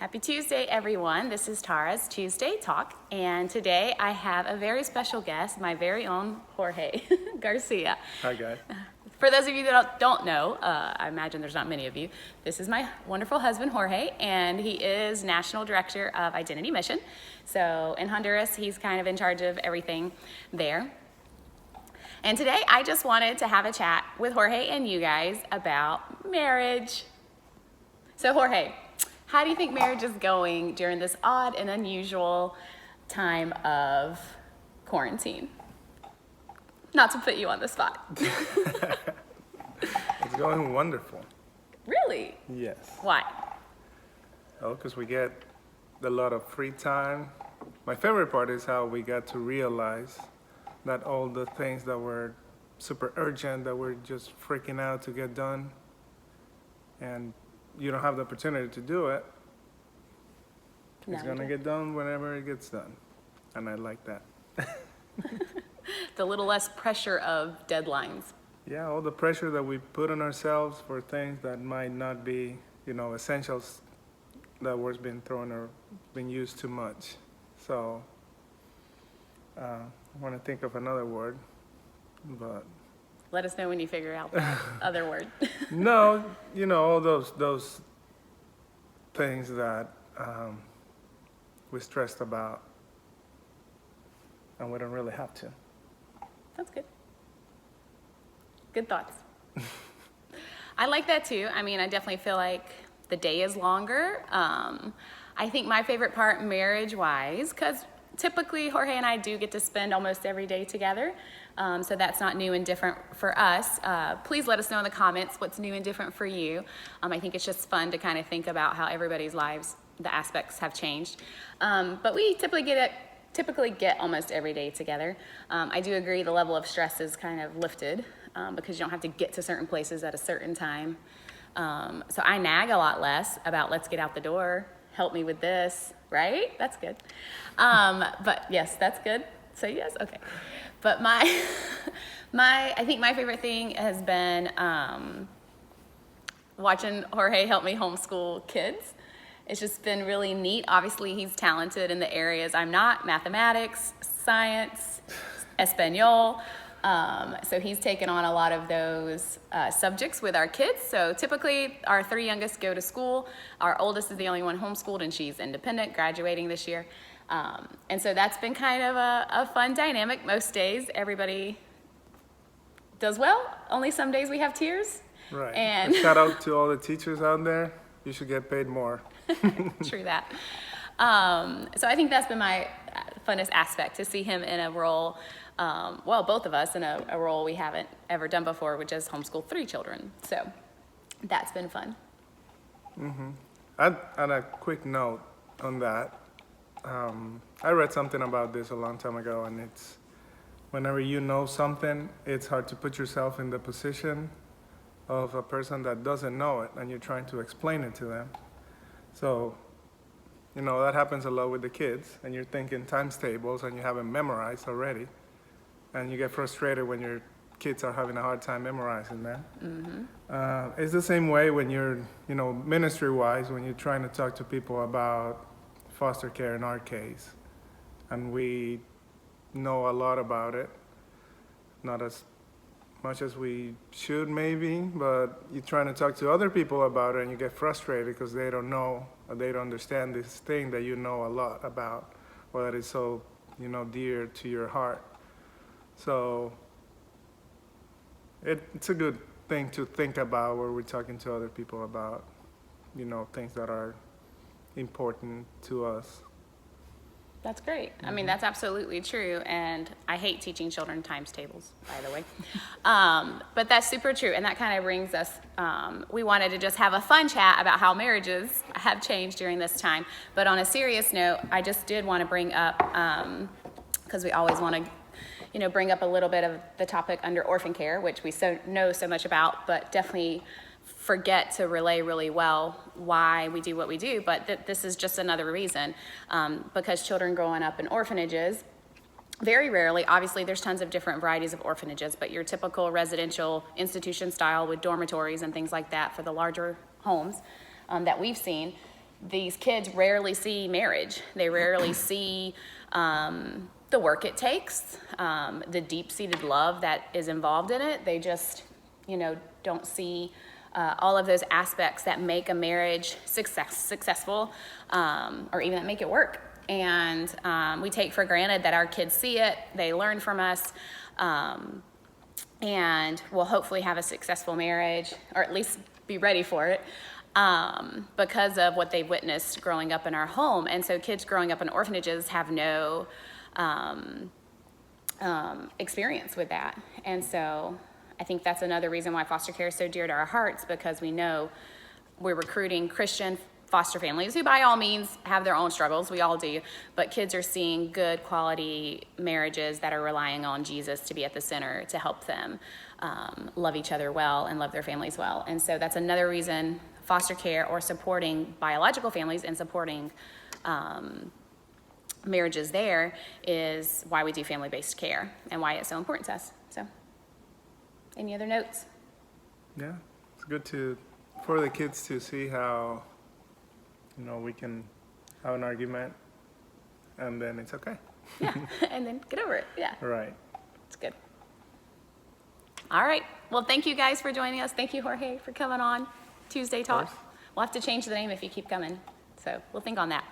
Happy Tuesday, everyone. This is Tara's Tuesday Talk, and today I have a very special guest, my very own Jorge Garcia. Hi, guys. For those of you that don't know, I imagine there's not many of you, this is my wonderful husband, Jorge, and he is National Director of Identity Mission. So in Honduras, he's kind of in charge of everything there. And today I just wanted to have a chat with Jorge and you guys about marriage. So Jorge, how do you think marriage is going during this odd and unusual time of quarantine? Not to put you on the spot. It's going wonderful. Really? Yes. Why? Oh, because we get a lot of free time. My favorite part is how we got to realize that all the things that were super urgent, that we're just freaking out to get done, and you don't have the opportunity to do it, it's going to get done whenever it gets done. And I like that. The little less pressure of deadlines. Yeah, all the pressure that we put on ourselves for things that might not be, essentials, that was being thrown or been used too much. So I want to think of another word, but Let us know when you figure out the other word. no, all those things that we're stressed about, and we don't really have to. That's good. Good thoughts. I like that too. I mean, I definitely feel like the day is longer. I think my favorite part marriage-wise, because typically Jorge and I do get to spend almost every day together. So that's not new and different for us. Please let us know in the comments what's new and different for you. I think it's just fun to kind of think about how everybody's lives, the aspects have changed. But we typically get almost every day together. I do agree the level of stress is kind of lifted because you don't have to get to certain places at a certain time. So I nag a lot less about let's get out the door, help me with this, right? That's good. But yes, that's good. So yes, okay. But I think my favorite thing has been watching Jorge help me homeschool kids. It's just been really neat. Obviously, he's talented in the areas I'm not, mathematics, science, Espanol. So he's taken on a lot of those subjects with our kids. So typically, our three youngest go to school. Our oldest is the only one homeschooled, and she's independent, graduating this year. And so that's been kind of a fun dynamic. Most days, everybody does well. Only some days we have tears. Right. And shout out to all the teachers out there. You should get paid more. True that. So I think that's been my funnest aspect, to see him in a role, both of us in a role we haven't ever done before, which is homeschool 3 children. So that's been fun. Mm-hmm. On a quick note on that, I read something about this a long time ago, and it's whenever you know something, it's hard to put yourself in the position of a person that doesn't know it, and you're trying to explain it to them. So, that happens a lot with the kids, and you're thinking times tables, and you have them memorized already, and you get frustrated when your kids are having a hard time memorizing them. Mm-hmm. It's the same way when you're, ministry-wise, when you're trying to talk to people about foster care in our case, and we know a lot about it, not as much as we should maybe, but you're trying to talk to other people about it and you get frustrated because they don't know or they don't understand this thing that you know a lot about, or that is so, dear to your heart. So it's a good thing to think about where we're talking to other people about, things that are important to us. That's great. I mean, that's absolutely true. And I hate teaching children times tables, by the way. But that's super true. And that kind of brings us, we wanted to just have a fun chat about how marriages have changed during this time. But on a serious note, I just did want to bring up, because we always want to, bring up a little bit of the topic under orphan care, which we know so much about, but definitely forget to relay really well why we do what we do, but this is just another reason, because children growing up in orphanages, very rarely, obviously there's tons of different varieties of orphanages, but your typical residential institution style with dormitories and things like that for the larger homes that we've seen, these kids rarely see marriage. They rarely see the work it takes, the deep-seated love that is involved in it. They just, don't see all of those aspects that make a marriage successful, or even that make it work. And we take for granted that our kids see it, they learn from us, and will hopefully have a successful marriage, or at least be ready for it, because of what they've witnessed growing up in our home. And so kids growing up in orphanages have no experience with that. And so I think that's another reason why foster care is so dear to our hearts, because we know we're recruiting Christian foster families who by all means have their own struggles, we all do, but kids are seeing good quality marriages that are relying on Jesus to be at the center to help them love each other well and love their families well. And so that's another reason foster care, or supporting biological families and supporting marriages there, is why we do family-based care and why it's so important to us. So any other notes? Yeah, it's good for the kids to see how, we can have an argument and then it's okay. Yeah, and then get over it. Yeah. Right. It's good. All right. Well, thank you guys for joining us. Thank you, Jorge, for coming on Tuesday Talk. course. We'll have to change the name if you keep coming. So we'll think on that.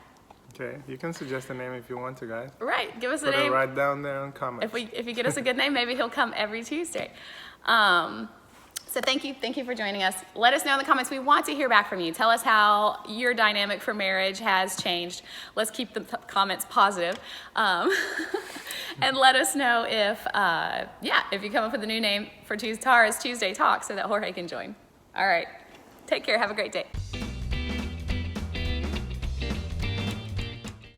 Okay, you can suggest a name if you want to, guys. Right. Give us a Put it name. right down there in comments. If you get us a good name, maybe he'll come every Tuesday. So thank you for joining us. Let us know in the comments. We want to hear back from you. Tell us how your dynamic for marriage has changed. Let's keep the comments positive. And let us know if you come up with a new name for Tara's Tuesday Talk so that Jorge can join. All right. Take care. Have a great day.